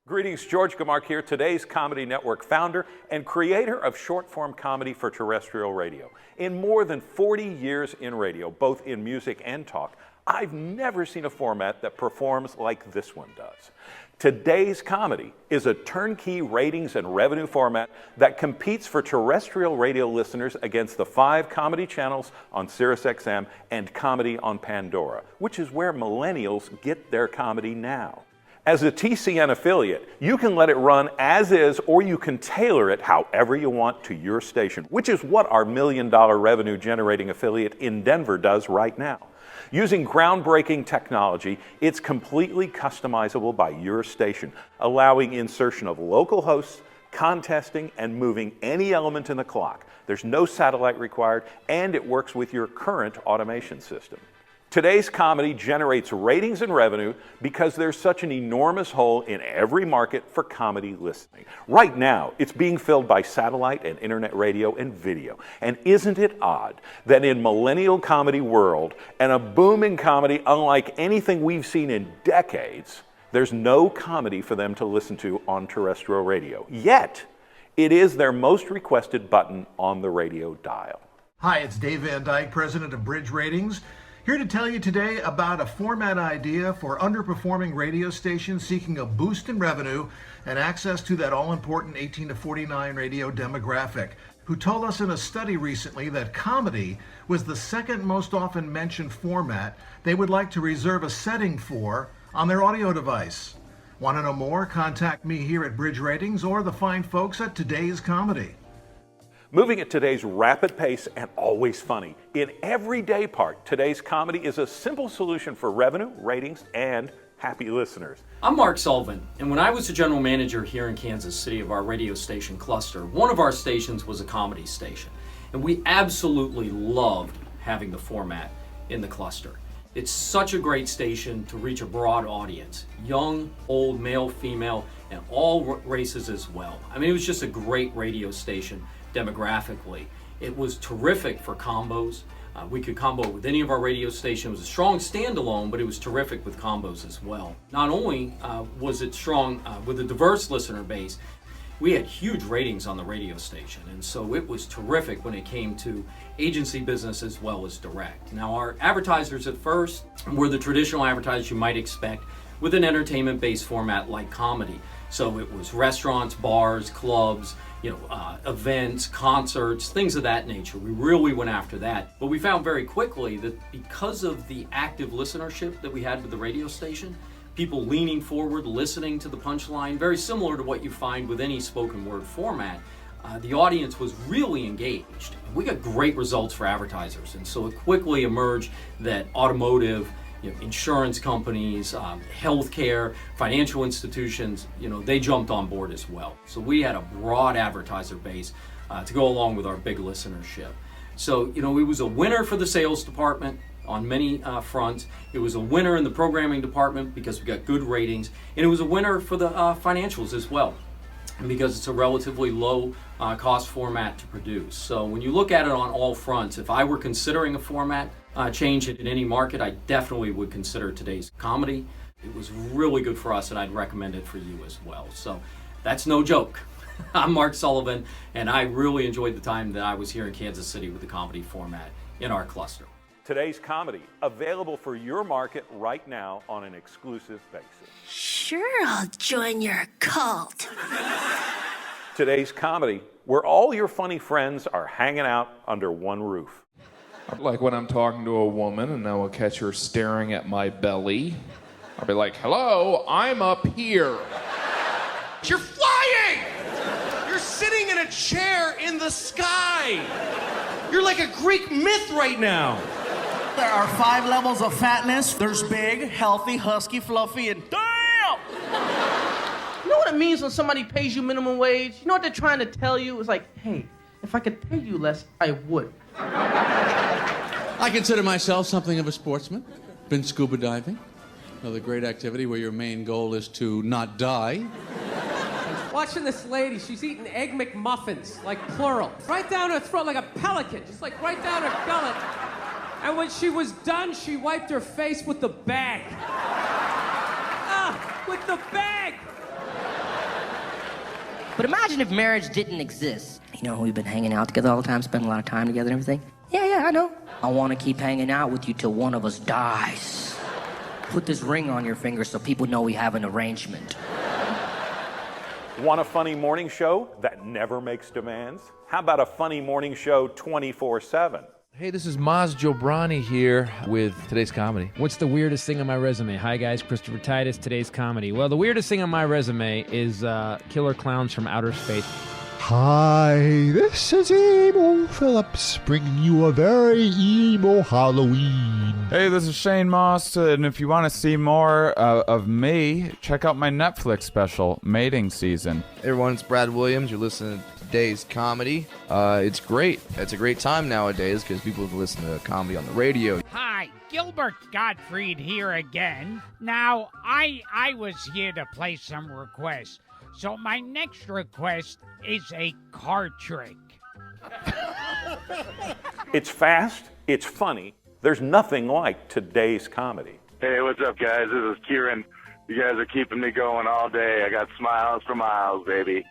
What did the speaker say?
Greetings, George Gamark here, today's Comedy Network founder and creator of short-form comedy for terrestrial radio. In more than 40 years in radio, both in music and talk, I've never seen a format that performs like this one does. Today's Comedy is a turnkey ratings and revenue format that competes for terrestrial radio listeners against the 5 comedy channels on SiriusXM and Comedy on Pandora, which is where millennials get their comedy now. As a TCN affiliate, you can let it run as is, or you can tailor it however you want to your station, which is what our $1 million revenue generating affiliate in Denver does right now. Using groundbreaking technology, it's completely customizable by your station, allowing insertion of local hosts, contesting, and moving any element in the clock. There's no satellite required, and it works with your current automation system. Today's Comedy generates ratings and revenue because there's such an enormous hole in every market for comedy listening. Right now, it's being filled by satellite and internet radio and video. And isn't it odd that in millennial comedy world and a booming comedy unlike anything we've seen in decades, there's no comedy for them to listen to on terrestrial radio. Yet, it is their most requested button on the radio dial. Hi, it's Dave Van Dyke, president of Bridge Ratings. Here to tell you today about a format idea for underperforming radio stations seeking a boost in revenue and access to that all-important 18 to 49 radio demographic, who told us in a study recently that comedy was the second most often mentioned format they would like to reserve a setting for on their audio device. Want to know more? Contact me here at Bridge Ratings or the fine folks at Today's Comedy. Moving at today's rapid pace and always funny. In every day part, Today's Comedy is a simple solution for revenue, ratings, and happy listeners. I'm Mark Sullivan, and when I was the general manager here in Kansas City of our radio station cluster, one of our stations was a comedy station, and we absolutely loved having the format in the cluster. It's such a great station to reach a broad audience, young, old, male, female, and all races as well. I mean, it was just a great radio station demographically. It was terrific for combos. We could combo with any of our radio stations. It was a strong standalone, but it was terrific with combos as well. Not only was it strong with a diverse listener base, we had huge ratings on the radio station, and so it was terrific when it came to agency business as well as direct. Now, our advertisers at first were the traditional advertisers you might expect with an entertainment-based format like comedy. So it was restaurants, bars, clubs, events, concerts, things of that nature. We really went after that. But we found very quickly that because of the active listenership that we had with the radio station, people leaning forward, listening to the punchline, very similar to what you find with any spoken word format, the audience was really engaged. We got great results for advertisers, and so it quickly emerged that automotive, insurance companies, healthcare, financial institutions, they jumped on board as well. So we had a broad advertiser base to go along with our big listenership. So, it was a winner for the sales department on many fronts. It was a winner in the programming department because we got good ratings, and it was a winner for the financials as well, and because it's a relatively low cost format to produce. So when you look at it on all fronts, if I were considering a format change in any market, I definitely would consider Today's Comedy. It was really good for us, and I'd recommend it for you as well. So that's no joke. I'm Mark Sullivan, and I really enjoyed the time that I was here in Kansas City with the comedy format in our cluster. Today's Comedy, available for your market right now on an exclusive basis. Sure, I'll join your cult. Today's Comedy, where all your funny friends are hanging out under one roof. Like when I'm talking to a woman and I will catch her staring at my belly, I'll be like, hello, I'm up here. You're flying! You're sitting in a chair in the sky. You're like a Greek myth right now. There are 5 levels of fatness. There's big, healthy, husky, fluffy, and damn! You know what it means when somebody pays you minimum wage? You know what they're trying to tell you? It's like, hey, if I could pay you less, I would. I consider myself something of a sportsman. Been scuba diving. Another great activity where your main goal is to not die. Watching this lady, she's eating Egg McMuffins, like plural. Right down her throat like a pelican, just like right down her gullet. And when she was done, she wiped her face with the bag. With the bag! But imagine if marriage didn't exist. You know, we've been hanging out together all the time, spending a lot of time together and everything. Yeah, I know. I want to keep hanging out with you till one of us dies. Put this ring on your finger so people know we have an arrangement. Want a funny morning show that never makes demands? How about a funny morning show 24/7? Hey, this is Maz Jobrani here with Today's Comedy. What's the weirdest thing on my resume? Hi, guys. Christopher Titus, Today's Comedy. Well, the weirdest thing on my resume is Killer Clowns from Outer Space. Hi, this is Emo Phillips bringing you a very emo Halloween. Hey, this is Shane Moss, and if you want to see more of me, check out my Netflix special, Mating Season. Hey everyone, it's Brad Williams. You're listening to Today's Comedy. It's great. It's a great time nowadays because people can listen to comedy on the radio. Hi, Gilbert Gottfried here again. Now, I was here to play some requests. So my next request is a card trick. It's fast, it's funny. There's nothing like Today's Comedy. Hey, what's up, guys? This is Kieran. You guys are keeping me going all day. I got smiles for miles, baby.